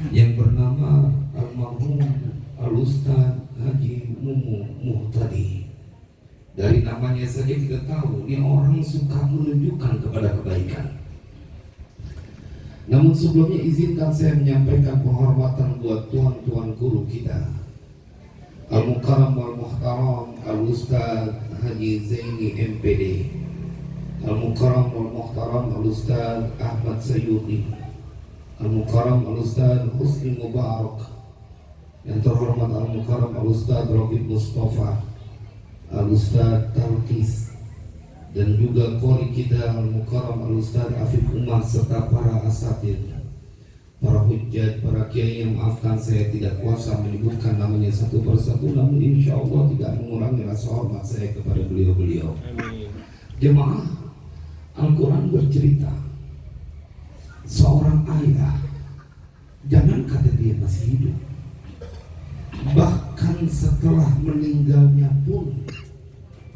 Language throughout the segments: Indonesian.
yang bernama almarhum Al-Ustaz Haji Mumu Muhtadi. Dari namanya saja kita tahu ini orang suka menunjukkan kepada kebaikan. Namun sebelumnya izinkan saya menyampaikan penghormatan buat tuan-tuan guru kita, Al-Mukarram wal-Muhtaram Al-Ustaz Haji Zaini MPD, Al-Mukarram wal-Muhtaram Al-Ustaz Ahmad Sayyudi, Al-Mukarram Al-Ustaz Husni Mubarak, yang terhormat Al-Mukarram Al-Ustaz Rabi Mustafa, Al-Ustaz Talqis, dan juga qori kita Al-Mukarram Al-Ustaz Afif Umar, serta para asatid, para hujjat, para kiai yang maafkan saya tidak kuasa menyebutkan namanya satu persatu, namun insya Allah tidak mengurangi rasa hormat saya kepada beliau-beliau. Jemaah, Al-Quran bercerita seorang ayah, jangan kata dia masih hidup, bahkan setelah meninggalnya pun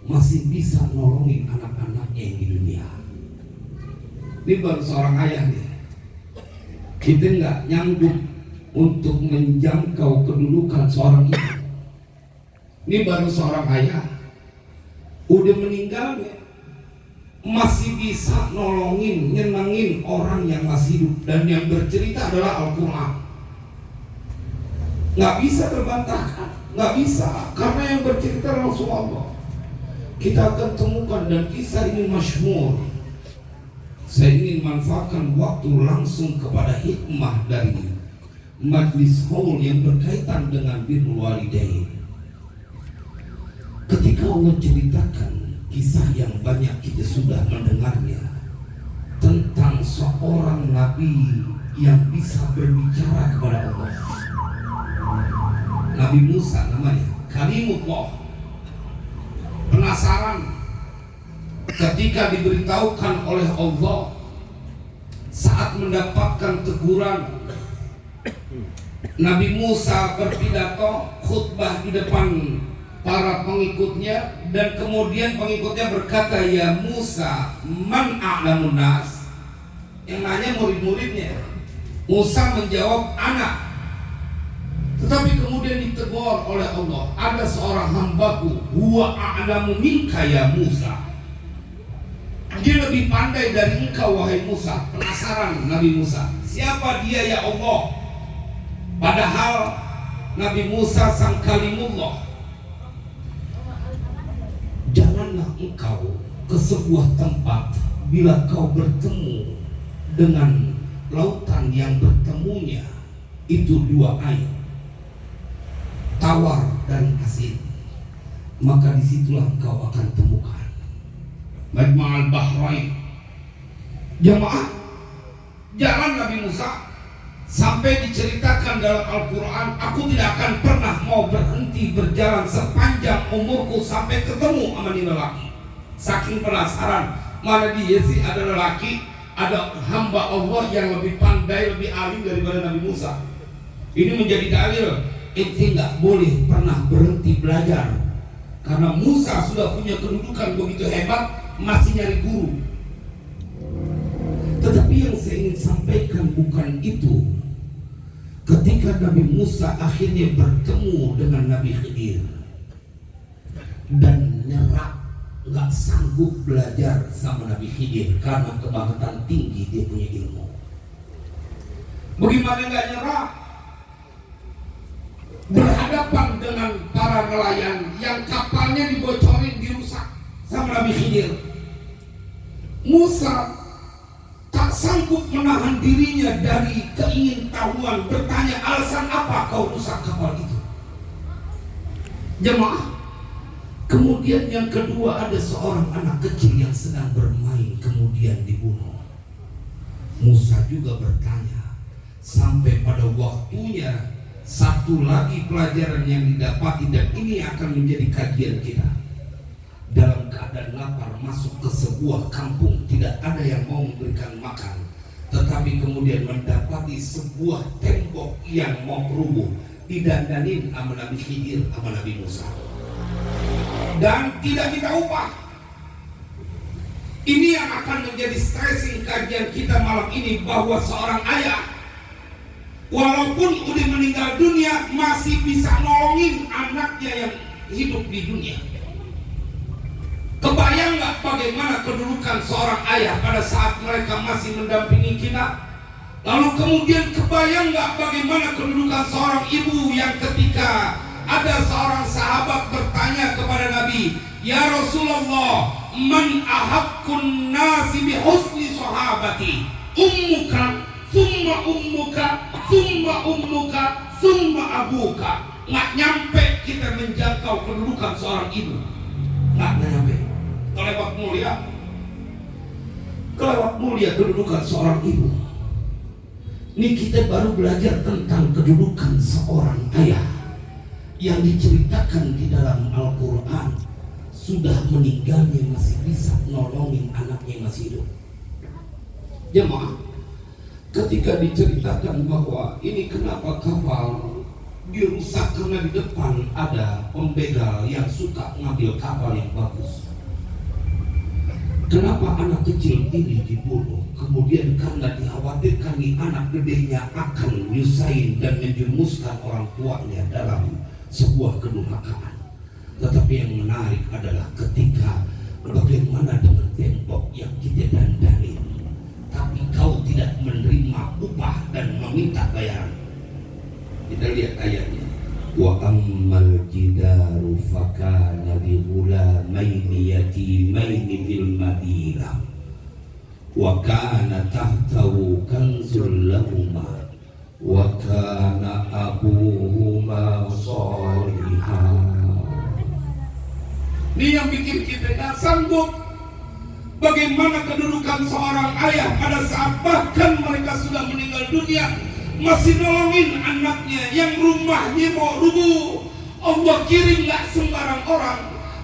masih bisa nolongin anak-anaknya yang di dunia. Ini baru seorang ayah nih. Kita nggak nyanggup untuk menjangkau kedudukan seorang ibu. Ini baru seorang ayah, udah meninggal ya, masih bisa nolongin, nyenengin orang yang masih hidup, dan yang bercerita adalah Al-Quran. Nggak bisa terbantahkan, nggak bisa, karena yang bercerita Rasulullah. Kita akan temukan, dan kisah ini masyhur. Saya ingin manfaatkan waktu langsung kepada hikmah dari majlis haul yang berkaitan dengan birrul walidain. Ketika Allah ceritakan kisah yang banyak kita sudah mendengarnya tentang seorang nabi yang bisa berbicara kepada Allah, Nabi Musa namanya, Kalimullah. Penasaran ketika diberitahukan oleh Allah saat mendapatkan teguran. Nabi Musa berpidato khutbah di depan para pengikutnya, dan kemudian pengikutnya berkata, ya Musa, man a'lamun nas? Yang nanya murid-muridnya. Musa menjawab, anak. Tetapi kemudian ditegur oleh Allah, ada seorang hambaku, huwa a'lamu minka ya Musa. Dia lebih pandai dari engkau wahai Musa. Penasaran Nabi Musa, siapa dia ya Allah? Padahal Nabi Musa sang kalimullah. Janganlah engkau ke sebuah tempat bila kau bertemu dengan lautan yang bertemunya itu dua air, tawar dan asin, maka disitulah engkau akan temukan Majma'al Bahrain. Jamaah, jalan Nabi Musa sampai diceritakan dalam Al-Quran, aku tidak akan pernah mau berhenti berjalan sepanjang umurku sampai ketemu sama ini lelaki. Saking penasaran, mana dia sih ada lelaki, ada hamba Allah yang lebih pandai, lebih alim daripada Nabi Musa. Ini menjadi dalil ente nggak boleh pernah berhenti belajar, karena Musa sudah punya kedudukan begitu hebat, masih nyari guru. Tetapi yang saya ingin sampaikan bukan itu. Ketika Nabi Musa akhirnya bertemu dengan Nabi Khidir dan nyerah, nggak sanggup belajar sama Nabi Khidir karena kebangetan tinggi dia punya ilmu. Bagaimana nggak nyerah? Berhadapan dengan para nelayan yang kapalnya dibocorin, dirusak sama Nabi Khidir. Musa tak sanggup menahan dirinya dari keingintahuan, bertanya, alasan apa kau rusak kapal itu? Jemaah, kemudian yang kedua, ada seorang anak kecil yang sedang bermain kemudian dibunuh. Musa juga bertanya, sampai pada waktunya satu lagi pelajaran yang didapati, dan ini akan menjadi kajian kita. Dalam keadaan lapar masuk ke sebuah kampung, tidak ada yang mau memberikan makan, tetapi kemudian mendapati sebuah tembok yang mau rubuh, didandanin sama Nabi Khidir sama Nabi Musa, dan tidak kita upah. Ini yang akan menjadi stressing kajian kita malam ini, bahwa seorang ayah Walaupun udah meninggal dunia, masih bisa nolongin anaknya yang hidup di dunia. Kebayang nggak bagaimana kedudukan seorang ayah pada saat mereka masih mendampingi kita? Lalu kemudian kebayang nggak bagaimana kedudukan seorang ibu yang ketika ada seorang sahabat bertanya kepada Nabi, "Ya Rasulullah, man ahaqqun nasi bi husni sahabati? Ummuka, summa ummuka, summa ummuka, summa abuka." Nggak nyampe kita menjangkau kedudukan seorang ibu. Nggak nyampe. Kelewat mulia kedudukan seorang ibu. Ini kita baru belajar tentang kedudukan seorang ayah yang diceritakan di dalam Al-Quran. Sudah meninggalnya masih bisa nolongin anaknya yang masih hidup. Jemaah, ketika diceritakan bahwa ini kenapa kapal dirusak karena di depan ada pembegal yang suka ngambil kapal yang bagus. Kenapa anak kecil ini dibunuh? Kemudian karena dikhawatirkan nih anak gedenya akan menyusahin dan menjerumuskan orang tuanya dalam sebuah kedurhakaan. Tetapi yang menarik adalah ketika bagaimana dengan tembok yang kita dandani, tapi kau tidak menerima upah dan meminta bayaran. Kita lihat ayatnya. Wa ammal jidaru fakana li ghulamaini yatimaini fil madinah wa kana tahtahu kanzul lahuma wa kana abuhuma shalihan. Ini yang bikin kita gak sanggup. Bagaimana kedudukan seorang ayah pada saat bahkan mereka sudah meninggal dunia, masih nolongin anaknya yang rumahnya mau rubuh. Allah kirim gak sembarang orang.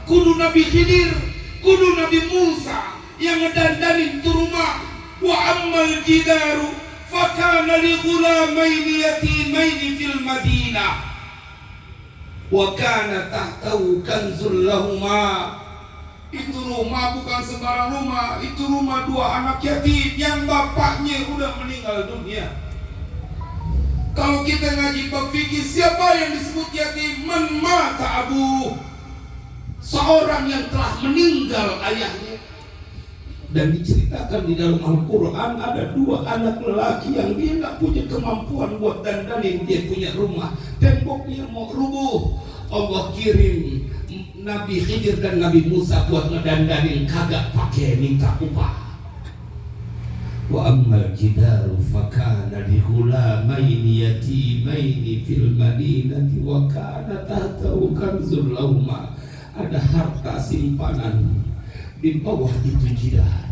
Kudu Nabi Khidir, kudu Nabi Musa yang ngedandanin tu rumah. Wa ammal jidaru fakana li ghulamaini yatimaini fil madinah wa kana tahtahu kanzul lahuma. Itu rumah bukan sembarang rumah, itu rumah dua anak yatim yang bapaknya udah meninggal dunia. Kalau kita ngaji bab fikih, siapa yang disebut yatim? Man mata abu, seorang yang telah meninggal ayahnya. Dan diceritakan di dalam Al-Quran ada dua anak lelaki yang dia nggak punya kemampuan buat dandanin, dia punya rumah, temboknya mau rubuh. Allah kirim Nabi Khidir dan Nabi Musa buat ngedandanin, kagak pakai minta upah. Wa ammal jidaru fakana li ghulamaini yatimaini fil madinati wa kana tahtahu kanzul lahuma. Ada harta simpanan di bawah itu jidar.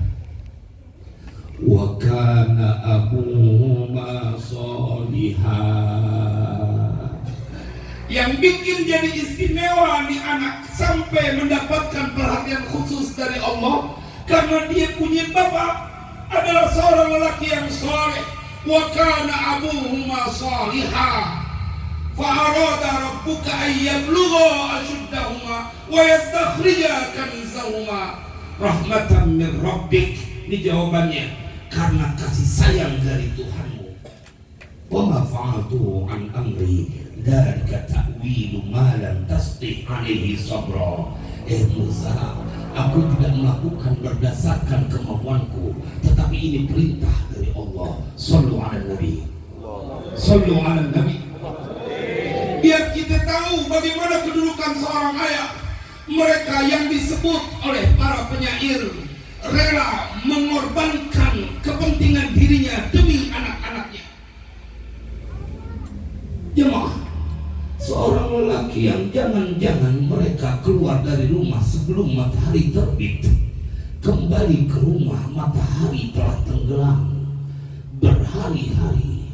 Wa kana abuhuma shalihan. Yang bikin jadi istimewa nih anak sampai mendapatkan perhatian khusus dari Allah karena dia punya bapak adalah seorang lelaki yang saleh. Wa kana abuhuma salihah fa arada rabbuka an yablugha ashuddahuma wa yastakhrija kanzahuma rahmatan min rabbik. Ini jawabannya, karena kasih sayang dari Tuhanmu. Wa ma fa'altu an amri dzalika ta'wilu ma lam tastih alaihi sabra. Musa, aku tidak melakukan berdasarkan kemampuanku, tetapi ini perintah dari Allah. Shallu ala Nabi. Shallu ala Nabi. Biar kita tahu bagaimana kedudukan seorang ayah. Mereka yang disebut oleh para penyair rela mengorbankan kepentingan dirinya demi anak-anaknya. Jemaah, seorang lelaki yang jangan-jangan mereka keluar dari rumah sebelum matahari terbit, kembali ke rumah matahari telah tenggelam. Berhari-hari,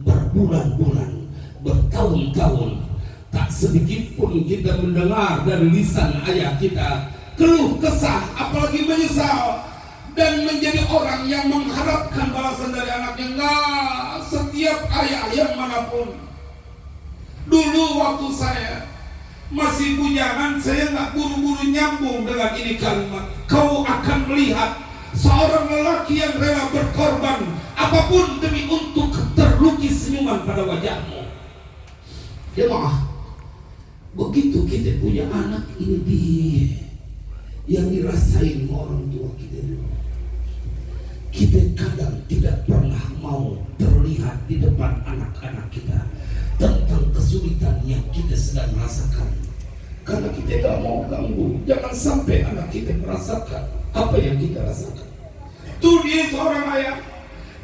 berbulan-bulan, bertahun-tahun, tak sedikit pun kita mendengar dari lisan ayah kita keluh kesah, apalagi menyesal dan menjadi orang yang mengharapkan balasan dari anaknya. Nah, setiap ayah yang manapun. Dulu waktu saya masih bujangan, saya nggak buru-buru nyambung dengan ini kalimat. Kau akan melihat seorang lelaki yang rela berkorban apapun demi untuk terlukis senyuman pada wajahmu. Jemaah, begitu kita punya anak, ini dia yang dirasain orang tua kita dulu. Kita kadang tidak pernah mau terlihat di depan anak-anak kita tentang kesulitan yang kita sedang rasakan, karena kita gak mau ganggu. Jangan sampai anak kita merasakan apa yang kita rasakan. Tuh dia seorang ayah,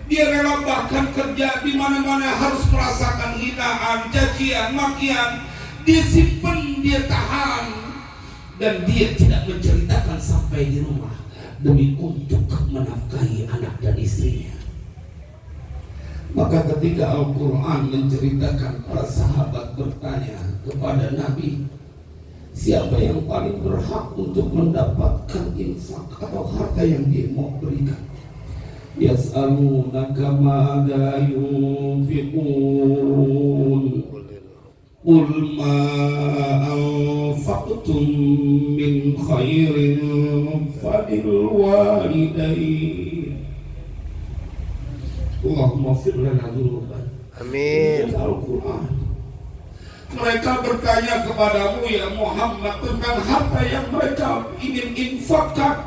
dia rela bahkan kerja di mana-mana harus merasakan hinaan, cacian, makian. Dia simpen, dia tahan, dan dia tidak menceritakan sampai di rumah demi untuk menafkahi anak dan istrinya. Maka ketika Al-Quran menceritakan, para sahabat bertanya kepada Nabi, siapa yang paling berhak untuk mendapatkan infak atau harta yang dia mau berikan? Yas'alunaka ma'adha yunfiqun qul ma anfaqtum min khairin falil walidain. Allahumma fir lana dzunubana. Amin. Al-Quran. Mereka bertanya kepadamu ya Muhammad tentang harta yang mereka ingin infakkan.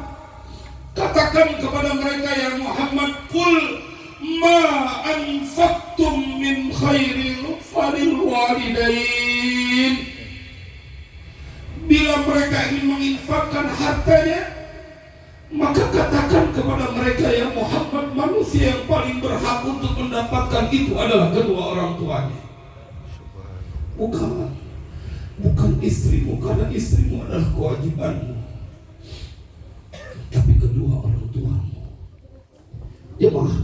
Katakan kepada mereka ya Muhammad, qul ma anfaqtum min khairin falil walidain. Bila mereka ingin menginfakkan hartanya, maka katakan kepada mereka ya Muhammad, manusia yang paling berhak untuk mendapatkan itu adalah kedua orang tuanya. Bukan istrimu, karena istrimu adalah kewajibanmu, tapi kedua orang tuamu. Jemaah,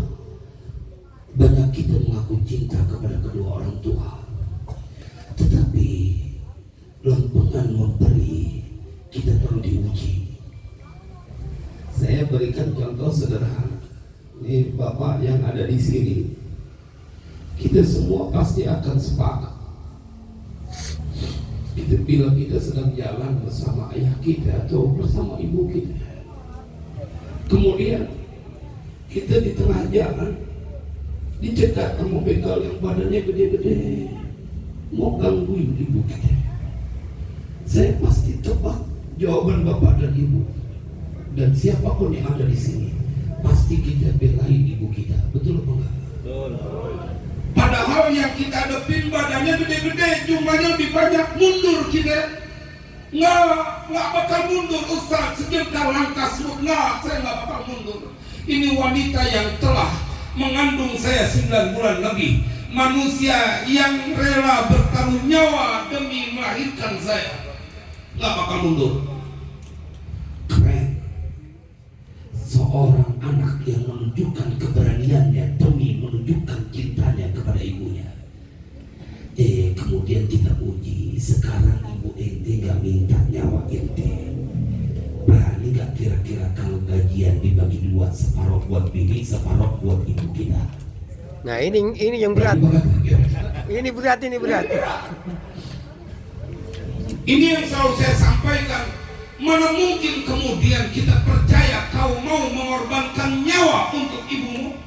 banyak kita mengaku cinta kepada kedua orang tua, tetapi lempengan memberi kita perlu diuji. Saya berikan contoh sederhana. Ini bapak yang ada di sini, kita semua pasti akan sepakat. Kita bila kita sedang jalan bersama ayah kita atau bersama ibu kita, kemudian kita di tengah jalan dicegat sama begal yang badannya gede-gede, mau gangguin ibu kita. Saya pasti tebak jawaban bapak dan ibu, dan siapapun yang ada di sini pasti kita belain ibu kita, betul apa enggak? Betul. Padahal yang kita hadapin badannya gede-gede, jumlahnya lebih banyak, mundur kita. Nggak bakal mundur Ustaz, sejengkal langkah semut, saya nggak bakal mundur. Ini wanita yang telah mengandung saya 9 bulan lebih, manusia yang rela bertaruh nyawa demi melahirkan saya, nggak bakal mundur. Keren. Seorang anak yang menunjukkan keberaniannya demi menunjukkan cintanya kepada ibunya. Kemudian kita uji, sekarang ibu ente gak minta nyawa ente, berani gak kira-kira kalau gajian dibagi dua, separuh buat bini, separuh buat ibu kita? Nah ini yang berat. Ini berat. Ini yang selalu saya sampaikan. Mana mungkin kemudian kita percaya kau mau mengorbankan nyawa untuk ibumu?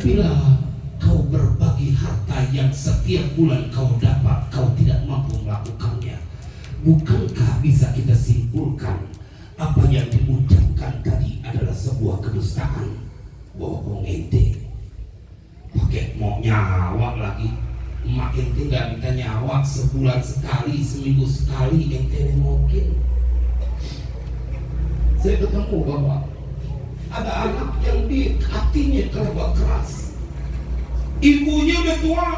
Bila kau berbagi harta yang setiap bulan kau dapat, kau tidak mampu melakukannya, bukankah bisa kita simpulkan apa yang diucapkan tadi adalah sebuah kedustaan? Bohong ente, pakai mau nyawa lagi. Emak ente gak minta nyawa sebulan sekali, seminggu sekali, ente nengokin. Saya ketemu bapak, ada anak yang di hatinya kerja keras, ibunya udah tua,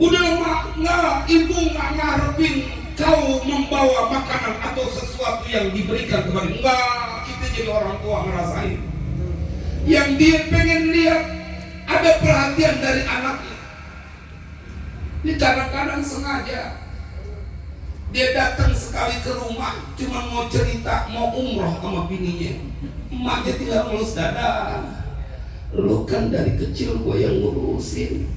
udah lama ibu nggak ngarepin kau membawa makanan atau sesuatu yang diberikan kepada enggak. Kita jadi orang tua ngerasain, yang dia pengen lihat ada perhatian dari anaknya. Ini kadang-kadang sengaja dia datang sekali ke rumah, cuma mau cerita, mau umroh sama bininya. Emaknya tinggal ngelus dada. Lu kan dari kecil gue yang ngurusin.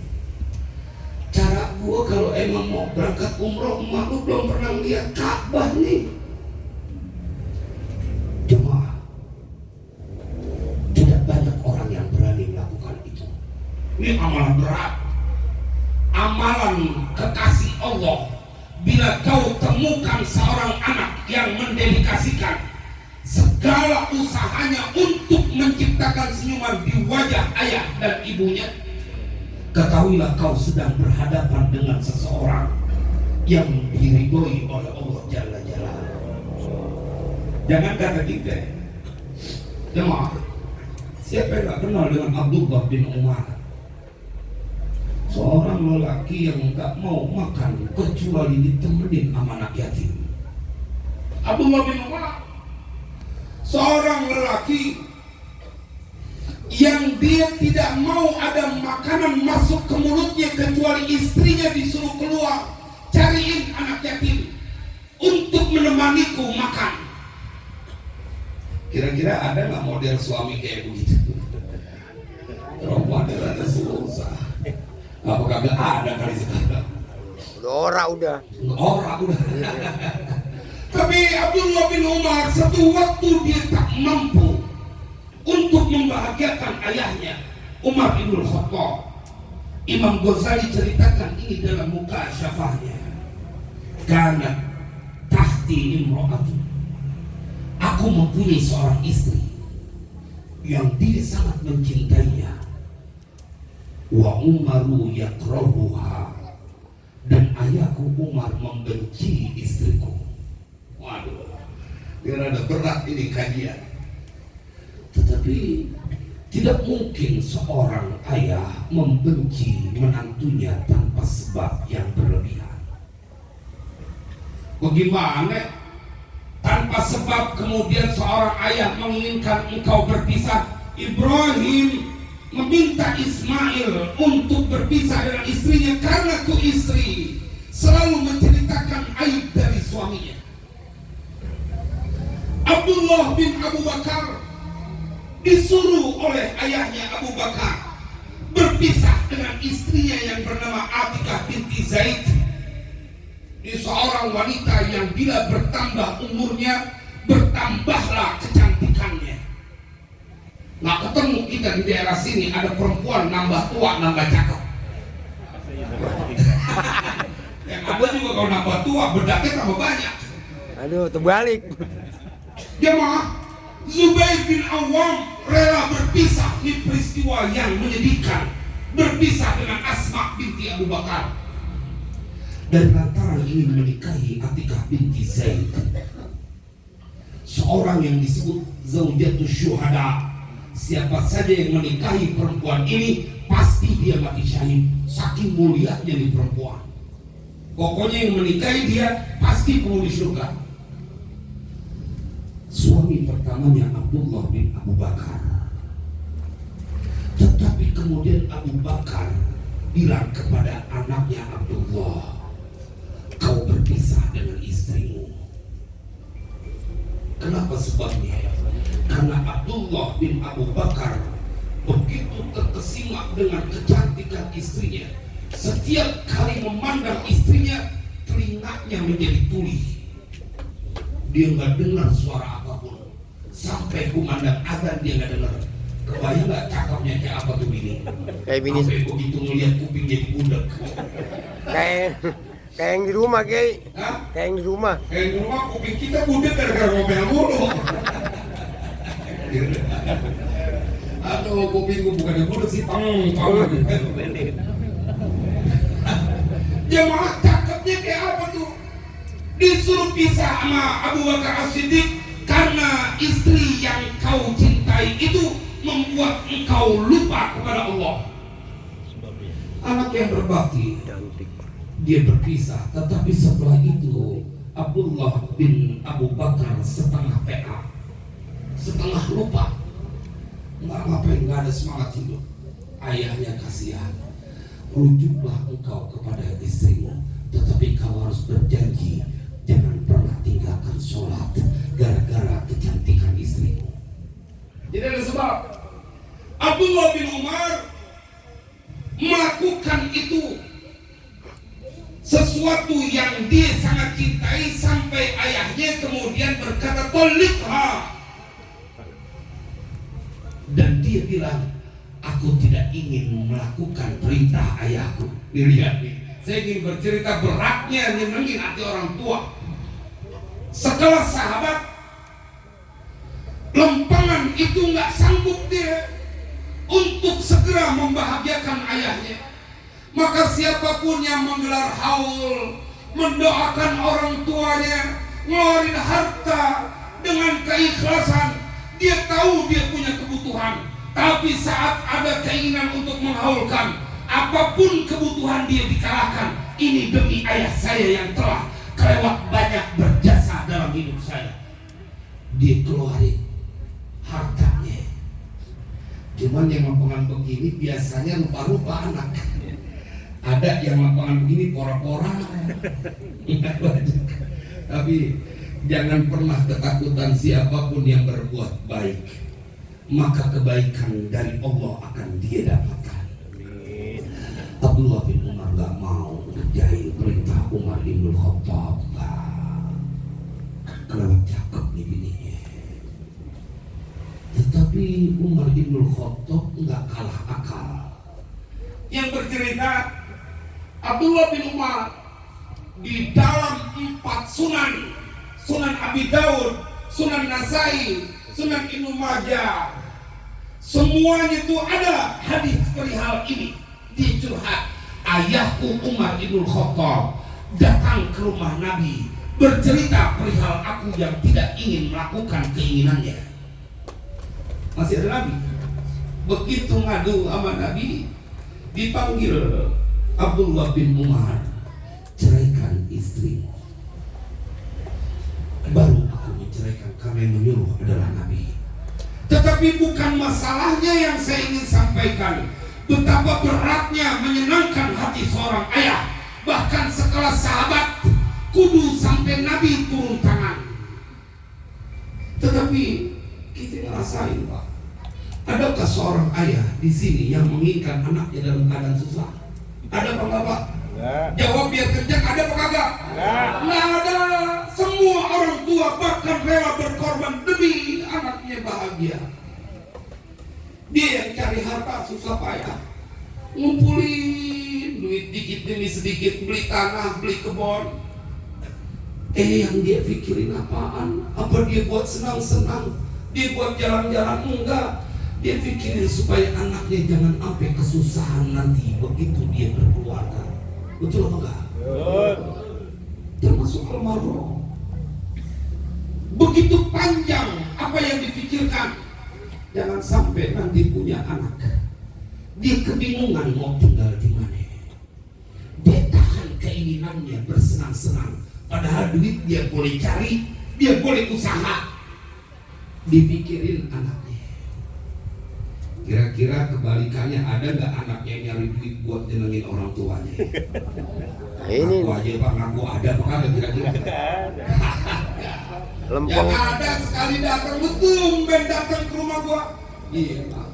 Cara gue kalau emang mau berangkat umroh, emak lu belum pernah lihat Ka'bah nih. Jemaah, tidak banyak orang yang berani melakukan itu. Ini amalan berat, amalan kekasih Allah. Bila kau temukan seorang anak yang mendedikasikan segala usahanya untuk menciptakan senyuman di wajah ayah dan ibunya, ketahuilah kau sedang berhadapan dengan seseorang yang diridhoi oleh Allah Jalla Jalaluhu. Jangan kata kita, jemaah, siapa yang tak kenal dengan Abdullah bin Umar? Seorang lelaki yang tak mau makan kecuali ditemenin sama anak yatim. Abdullah bin Umar, seorang lelaki yang dia tidak mau ada makanan masuk ke mulutnya kecuali istrinya disuruh keluar cariin anak yatim untuk menemaniku makan. Kira-kira ada nggak model suami kayak begitu? Perempuan ada susah. Apakah gak ada kali sekarang? Udah udah. Tapi Abdullah bin Umar satu waktu dia tak mampu untuk membahagiakan ayahnya, Umar bin Khattab. Imam Ghazali ceritakan ini dalam muka syafahnya. Karena tahti imro'atu, aku mempunyai seorang istri yang dia sangat mencintainya. Wa Umaru yakrahuha, dan ayahku Umar membenci istriku. Waduh, dia rada berat ini kajian. Tetapi tidak mungkin seorang ayah membenci menantunya tanpa sebab yang berlebihan. Bagaimana tanpa sebab kemudian seorang ayah menginginkan engkau berpisah? Ibrahim meminta Ismail untuk berpisah dengan istrinya karena tuh istri selalu menceritakan aib dari suaminya. Abdullah bin Abu Bakar disuruh oleh ayahnya Abu Bakar berpisah dengan istrinya yang bernama Atikah binti Zaid. Ini seorang wanita yang bila bertambah umurnya bertambahlah kecantikannya. Nggak ketemu kita di daerah sini ada perempuan nambah tua nambah cakep. Yang ada juga kalau nambah tua bedaknya tambah banyak. Aduh, terbalik. Jemaah, Zubair bin Awam rela berpisah di peristiwa yang menyedihkan, berpisah dengan Asma binti Abu Bakar. Dan lantaran ingin menikahi Atikah binti Zaid, seorang yang disebut Zaujatus Syuhada. Siapa saja yang menikahi perempuan ini pasti dia mati syahid. Saking mulianya di perempuan, pokoknya yang menikahi dia pasti penghuni surga. Suami pertamanya Abdullah bin Abu Bakar. Tetapi kemudian Abu Bakar bilang kepada anaknya Abdullah, kau berpisah dengan istrimu. Kenapa sebabnya? Karena Abdullah bin Abu Bakar begitu terkesima dengan kecantikan istrinya. Setiap kali memandang istrinya, telinganya menjadi tuli. Dia nggak dengar suara apapun. Sampai kumandang azan dia nggak dengar. Kebayang nggak cakepnya kayak apa tuh bini? Kayak bini. Sampai begitu ngeliat kuping jadi budak. Kayak yang di rumah, Kiai. Hah? Kayak yang di rumah. Kayak di rumah kuping kita budak gara-gara ngomel mulu. Atau kupingku bukan yang budak sih, Jemaah cakepnya kayak apa tuh? Disuruh pisah sama Abu Bakar As-Siddiq karena istri yang kau cintai itu membuat engkau lupa kepada Allah. Anak yang berbakti, dia berpisah. Tetapi setelah itu Abdullah bin Abu Bakar setengah PA, setengah lupa, nggak ngapain, nggak ada semangat hidup. Ayahnya kasihan, rujuklah engkau kepada istrimu, tetapi kau harus berjanji jangan pernah tinggalkan sholat gara-gara kecantikan istrimu. Jadi ada sebab Abdullah bin Umar melakukan itu, sesuatu yang dia sangat cintai, sampai ayahnya kemudian berkata tolikha, dan dia bilang aku aku tidak ingin melakukan perintah ayahku. Dilihat nih, saya ingin bercerita beratnya nyenengin hati orang tua. Sekelas sahabat, lempangan itu nggak sanggup dia untuk segera membahagiakan ayahnya. Maka siapapun yang menggelar haul, mendoakan orang tuanya, ngeluarin harta dengan keikhlasan, dia tahu dia punya kebutuhan. Tapi saat ada keinginan untuk menghaulkan, apapun kebutuhan dia dikalahkan. Ini demi ayah saya yang telah kelewat banyak berjasa dalam hidup saya. Dia keluarin hartanya. Cuman yang lapangan begini biasanya rupa-rupa anak. Ada yang lapangan begini pora-pora. Tapi jangan pernah ketakutan siapapun yang berbuat baik, maka kebaikan dari Allah akan dia dapatkan. Abdullah bin Umar gak mau ngerjain perintah Umar bin Khattab. Kelewat cakep nih bininya. Tetapi Umar bin Khattab gak kalah akal. Yang bercerita Abdullah bin Umar di dalam 4 sunan, Sunan Abi Daud, Sunan Nasai, Sunan Ibnu Majah, semuanya itu ada hadis perihal ini. Dia curhat, ayahku Umar bin Khattab datang ke rumah Nabi bercerita perihal aku yang tidak ingin melakukan keinginannya. Masih ada Nabi. Begitu ngadu sama Nabi, dipanggil Abdullah bin Umar, ceraikan istrimu. Baru aku menceraikan, karena yang menyuruh adalah Nabi. Tetapi bukan masalahnya yang saya ingin sampaikan. Betapa beratnya menyenangkan hati seorang ayah. Bahkan sekelas sahabat kudu sampai Nabi turun tangan. Tetapi kita ngerasain, Pak, adakah seorang ayah di sini yang menginginkan anaknya dalam keadaan susah? Ada apa enggak, Pak? Jawab biar kerja, ada apa kagak? Nggak ada. Semua orang tua bahkan rela berkorban demi anaknya bahagia. Dia yang cari harta susah payah, ngumpulin duit dikit demi sedikit, beli tanah, beli kebun. Yang dia pikirin apaan? Apa dia buat senang-senang? Dia buat jalan-jalan? Enggak. Dia pikirin supaya anaknya jangan sampai kesusahan nanti begitu dia berkeluarga. Betul apa enggak? Betul. Termasuk almarhum. Begitu panjang apa yang difikirkan. Jangan sampai nanti punya anak, dia kebingungan mau tinggal di mana. Dia tahan keinginannya bersenang-senang, padahal duit dia boleh cari, dia boleh usaha. Dipikirin anaknya. Kira-kira kebalikannya, ada nggak anak yang nyari duit buat nyenengin orang tuanya? Ini Aku aja Pak, ngaku ada apa kagak kira-kira? Yang ada sekali datang, betul ben datang ke rumah gua. Iya Pak,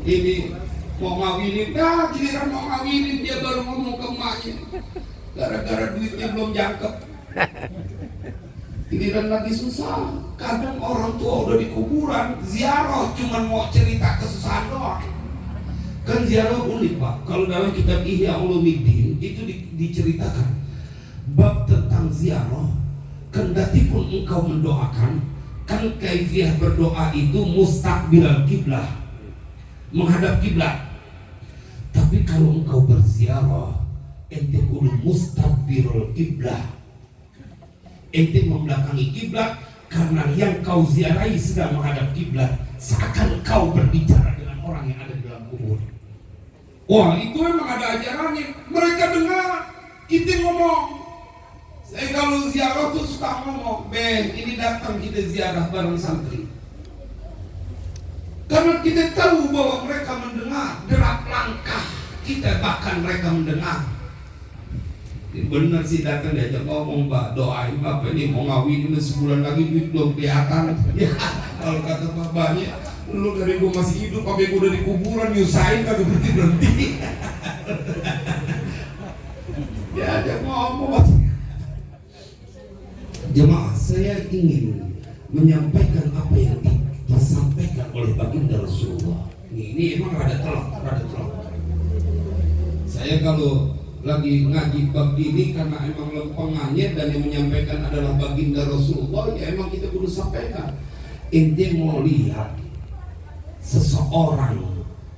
ini mau ngawinin, giliran mau ngawinin dia baru ngomong ke emaknya. Gara-gara duitnya belum jangkep. Giliran lagi susah. Kadang orang tua udah di kuburan, ziarah cuman mau cerita kesusahan doang. Kan ziarah unik Pak. Kalau dalam kitab Ihya Ulumuddin itu diceritakan bab tentang ziarah. Kendati pun engkau mendoakan, kan kaifiah berdoa itu mustaqbilal kiblah, menghadap kiblat. Tapi kalau engkau berziarah, ente kudu mustaqbilul kiblah. Ente membelakangi kiblat, karena yang kau ziarahi sedang menghadap kiblat, seakan kau berbicara dengan orang yang ada di dalam kubur. Wah, itu memang ada ajarannya. Mereka dengar kita ngomong. Saya kalau ziarah tuh suka ngomong, ini datang kita ziarah bareng santri. Karena kita tahu bahwa mereka mendengar gerak langkah kita, bahkan mereka mendengar. Bener sih datang diajak ngomong, Pak, doain Bapak ini mau ngawinin sebulan lagi duit belum kelihatan. Ya, kalau kata bapaknya, lu dari gua masih hidup, sampai gua udah di kuburan nyusahin kagak berhenti. Diajak ngomong. Jemaah, saya ingin menyampaikan apa yang disampaikan oleh baginda Rasulullah. Ini emang rada telak. Saya kalau lagi ngaji bab ini karena emang lempengannya dan yang menyampaikan adalah baginda Rasulullah, ya emang kita kudu sampaikan. Ente mau lihat seseorang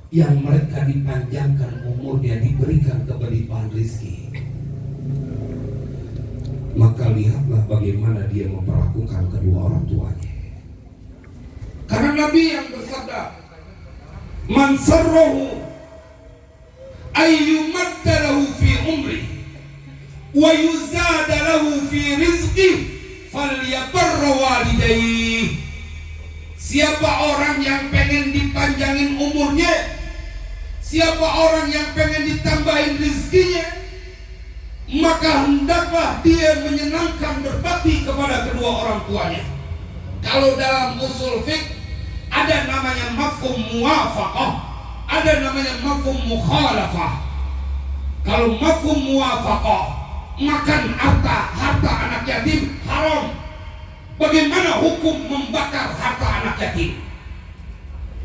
yang mereka dipanjangkan umurnya, diberikan kebelimpahan rezeki, maka lihatlah bagaimana dia memperlakukan kedua orang tuanya. Karena Nabi yang bersabda, man sarrahu ayyumadda lahu fi umri wa yuzada lahu fi rizqi falyabarra walidayhi. Siapa orang yang pengen dipanjangin umurnya, siapa orang yang pengen ditambahin rezekinya, maka hendaklah dia menyenangkan berbakti kepada kedua orang tuanya. Kalau dalam usul fiqh ada namanya mafhum muwafaqah, ada namanya mafhum mukhalafah. Kalau mafhum muwafaqah, makan harta anak yatim haram. Bagaimana hukum membakar harta anak yatim?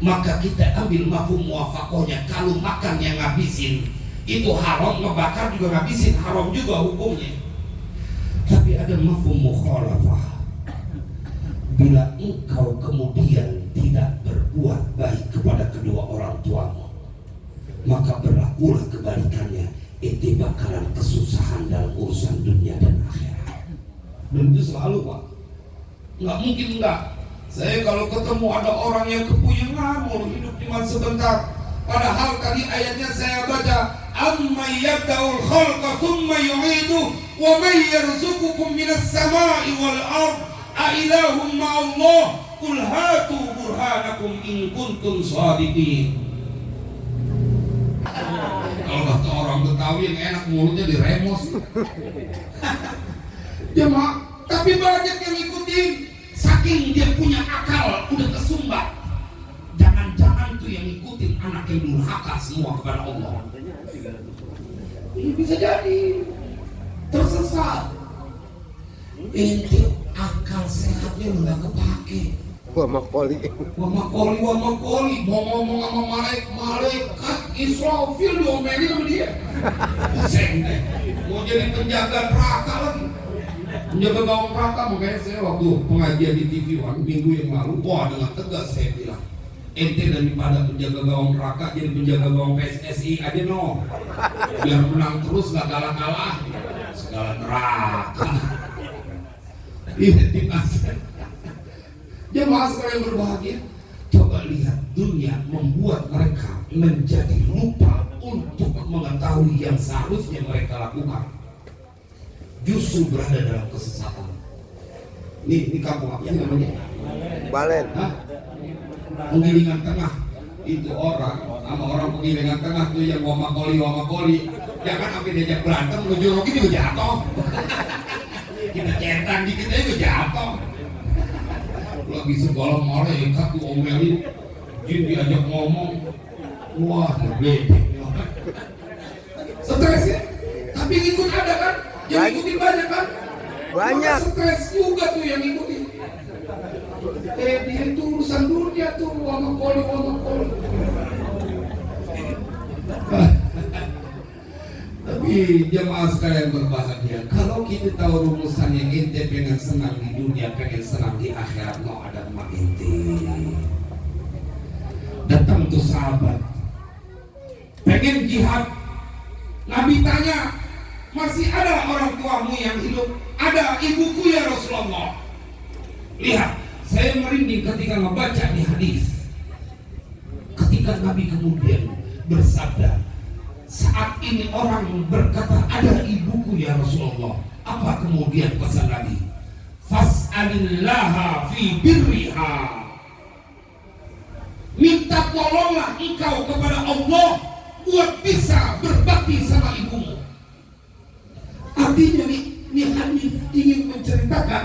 Maka kita ambil mafhum muwafaqahnya. Kalau makan yang ngabisin itu haram, ngebakar juga ngabisin haram juga hukumnya. Tapi ada mafhum mukhalafah. Bila engkau kemudian tidak berbuat baik kepada kedua orang tuamu, maka berlakulah kebalikannya. Ente bakalan kesusahan dalam urusan dunia dan akhirat. Dan itu selalu, Pak. Nggak mungkin enggak. Saya kalau ketemu ada orang yang kepunyaan mau hidup cuma sebentar, padahal tadi ayatnya saya baca, amma yabda'ul khalqa thumma yu'idu wa may yarzuqukum minas sama'i wal ard a ilahum ma'allah qul hatu burhanakum in kuntum shadiqin. Kalau kata orang Betawi yang enak mulutnya diremos. Jemaah, tapi banyak yang ikutin. Saking dia punya akal, udah kesumbat. Jangan-jangan tuh yang ngikutin anak yang durhaka semua kepada Allah. Ini bisa jadi tersesat. Ente akal sehatnya udah gak kepake. Wah makoli, mau ngomong sama malaikat Israfil diomelin sama dia. Sengke, mau jadi penjaga neraka lagi. Menjaga gawang neraka. Makanya saya waktu pengajian di TV One minggu yang lalu, wah dengan tegas saya bilang, ente daripada penjaga gawang neraka jadi penjaga gawang PSSI aja no, biar menang terus gak kalah-kalah segala neraka. Ini timnas. Jemaah sekalian berbahagia, coba lihat dunia membuat mereka menjadi lupa untuk mengetahui yang seharusnya mereka lakukan. Justru berada dalam kesesatan. Ini kampung apa sih namanya? Balen. Penggilingan tengah. Itu orang sama orang penggilingan tengah tuh yang wamakoli. Jangan sampai diajak berantem, ngejoroki juga jatuh. Kita centang dikit aja juga jatuh. Lagi segala malaikat tuh omelin, jin diajak ngomong, wah berbeda. Stres ya? Tapi ikut ada kan? Yang ikutin banyak kan? Banyak. Maka stres juga tuh yang ikutin. Dia itu urusan dunia tuh, wamakoli. Tapi jemaah sekalian berbahagia, kalau kita tahu rumusannya, ente pengen senang di dunia, pengen senang di akhirat, mau ada emak ente. Datang tuh sahabat, pengen jihad. Nabi tanya, masih ada orang tuamu yang hidup? Ada, ibuku ya Rasulullah. Lihat, saya merinding ketika membaca di hadis. Ketika Nabi kemudian bersabda, saat ini orang berkata, ada ibuku ya Rasulullah. Apa kemudian pesan Nabi? Fas'alillaha fi birriha. Minta tolonglah engkau kepada Allah buat bisa berbakti sama ibumu. Artinya nih Hanif ingin menceritakan,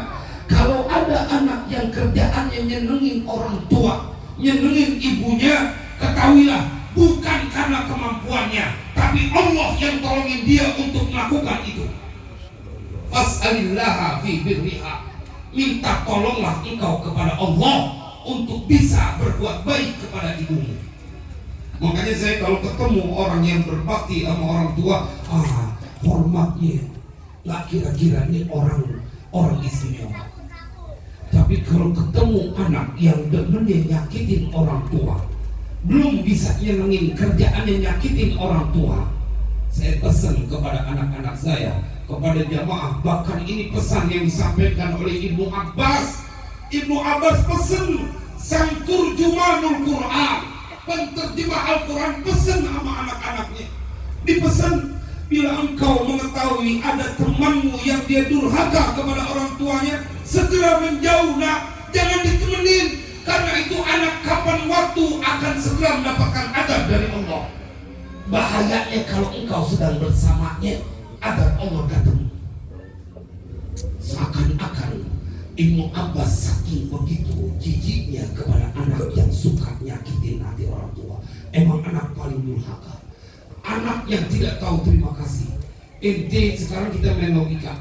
kalau ada anak yang kerjaannya nyenengin orang tua, nyenengin ibunya, ketahuilah bukan karena kemampuannya, tapi Allah yang tolongin dia untuk melakukan itu. Fas'alillaha fi birriha. Minta tolonglah engkau kepada Allah untuk bisa berbuat baik kepada ibumu. Makanya saya kalau ketemu orang yang berbakti sama orang tua, hormatnya nggak kira-kira ini orang istimewa. Tapi kalau ketemu anak yang demennya nyakitin orang tua, belum bisa nyenengin kerjaannya nyakitin orang tua, saya pesan kepada anak-anak saya, kepada jamaah, bahkan ini pesan yang disampaikan oleh Ibnu Abbas. Ibnu Abbas pesan, sang turjumanul Quran, penterjemah Al-Quran, pesan sama anak-anaknya, dipesan, bila engkau mengetahui ada temanmu yang dia durhaka kepada orang tuanya, segera menjauh nak, jangan ditemenin, karena itu anak kapan waktu akan segera mendapatkan adab dari Allah. Bahayanya kalau engkau sedang bersamanya, adab Allah datang. Seakan-akan Ibnu Abbas saking begitu jijiknya kepada anak yang suka nyakitin hati orang tua. Emang anak paling durhaka, anak yang tidak tahu terima kasih. Sekarang kita main logika,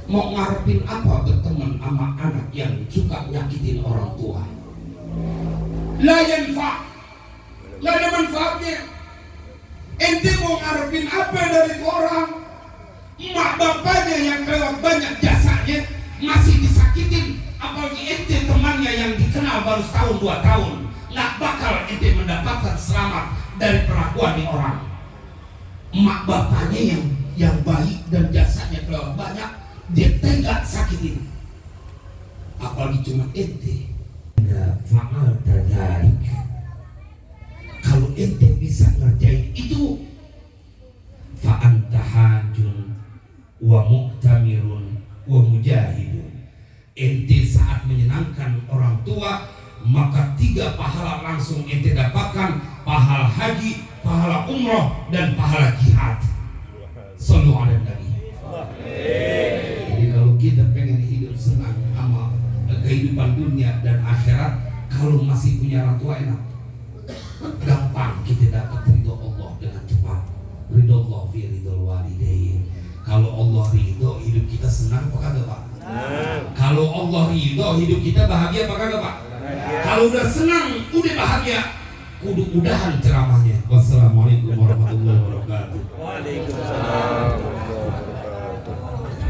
mau ngarepin apa berteman sama anak yang suka nyakitin orang tua? La yanfa', gak ada manfaatnya. Ente mau ngarepin apa dari orang? Emak bapaknya yang kelewat banyak jasanya masih disakitin, apalagi ente temannya yang dikenal baru setahun 2 tahun, nggak bakal ente mendapatkan selamat dari perlakuan di orang. Emak bapaknya yang baik dan jasanya kelewat banyak, dia tega sakitin, apalagi cuma ente. Fa'al tadarik, kalau ente bisa ngerjain itu, fa'antahajun wa mu'tamirun wa mujahidun, ente saat menyenangkan orang tua, maka 3 pahala langsung ente dapatkan, pahala haji, pahala umroh, dan pahala jihad. Sallu ala Nabi. Jadi kalau kita pengen hidup senang sama kehidupan dunia dan akhirat, kalau masih punya orang tua enak, gampang kita dapat ridho Allah dengan cepat. Ridho Allah fi ridho walidain. Kalau Allah ridho, hidup kita senang apa kagak Pak? Kalau Allah ridho, hidup kita bahagia apa kagak Pak? Kalau udah senang, udah bahagia, kudu-kudahan ceramahnya. Wassalamualaikum warahmatullahi wabarakatuh. Waalaikumsalam.